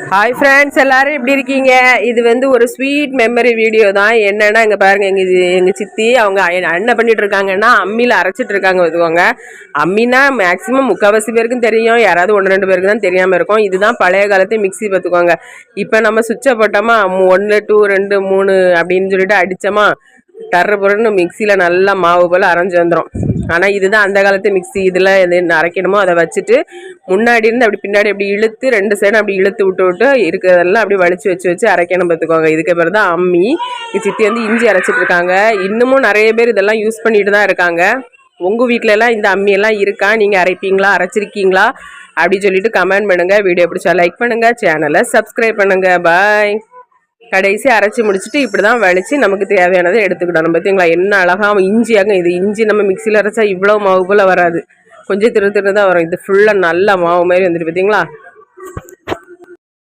Hi friends, எல்லாரும் எப்படி இருக்கீங்க? இது வந்து ஒரு ஸ்வீட் மெமரி வீடியோ தான். என்னன்னா இங்கே பாருங்க, எங்கள் சித்தி அவங்க என்ன பண்ணிட்டு இருக்காங்கன்னா அம்மியில் அரைச்சிட்டு இருக்காங்க. வச்சுக்கோங்க, அம்மினா மேக்ஸிமம் முக்கால்வாசி பேருக்கும் தெரியும், யாராவது 1-2 பேருக்கு தான் தெரியாமல் இருக்கும். இதுதான் பழைய காலத்து மிக்சி. பார்த்துக்கோங்க, இப்போ நம்ம சுவிட்சை போட்டோமா 1 2 2 3 அப்படின்னு சொல்லிட்டு அடித்தோமா டர்ற பொருள்னு மிக்சியில் நல்லா மாவு போல் அரைஞ்சி வந்துடும். ஆனால் இதுதான் அந்த காலத்து மிக்சி. இதில் எது அரைக்கணுமோ அதை வச்சுட்டு முன்னாடி இருந்து அப்படி பின்னாடி அப்படி இழுத்து 2 சைடும் அப்படி இழுத்து விட்டு இருக்கிறதெல்லாம் அப்படி வச்சு அரைக்கணும். பார்த்துக்கோங்க, இதுக்கு பேர் தான் அம்மி. சித்தி வந்து இஞ்சி அரைச்சிட்டு இருக்காங்க. இன்னமும் நிறைய பேர் இதெல்லாம் யூஸ் பண்ணிட்டு தான் இருக்காங்க. உங்கள் வீட்டில எல்லாம் இந்த அம்மியெல்லாம் இருக்கா? நீங்கள் அரைப்பீங்களா, அரைச்சிருக்கீங்களா அப்படின்னு சொல்லிட்டு கமெண்ட் பண்ணுங்கள். வீடியோ பிடிச்சா லைக் பண்ணுங்கள், சேனலை சப்ஸ்கிரைப் பண்ணுங்கள். பாய். கடைசி அரைச்சி முடிச்சுட்டு இப்படி தான் வலிச்சு நமக்கு தேவையானதை எடுத்துக்கிடணும். பார்த்தீங்களா என்ன அழகாக இஞ்சியாங்க. இது இஞ்சி நம்ம மிக்சியில் அரைச்சா இவ்வளோ மாவு போல் வராது, கொஞ்சம் திரு தான் வரும். இது ஃபுல்லாக நல்ல மாவு மாதிரி வந்துட்டு பார்த்தீங்களா.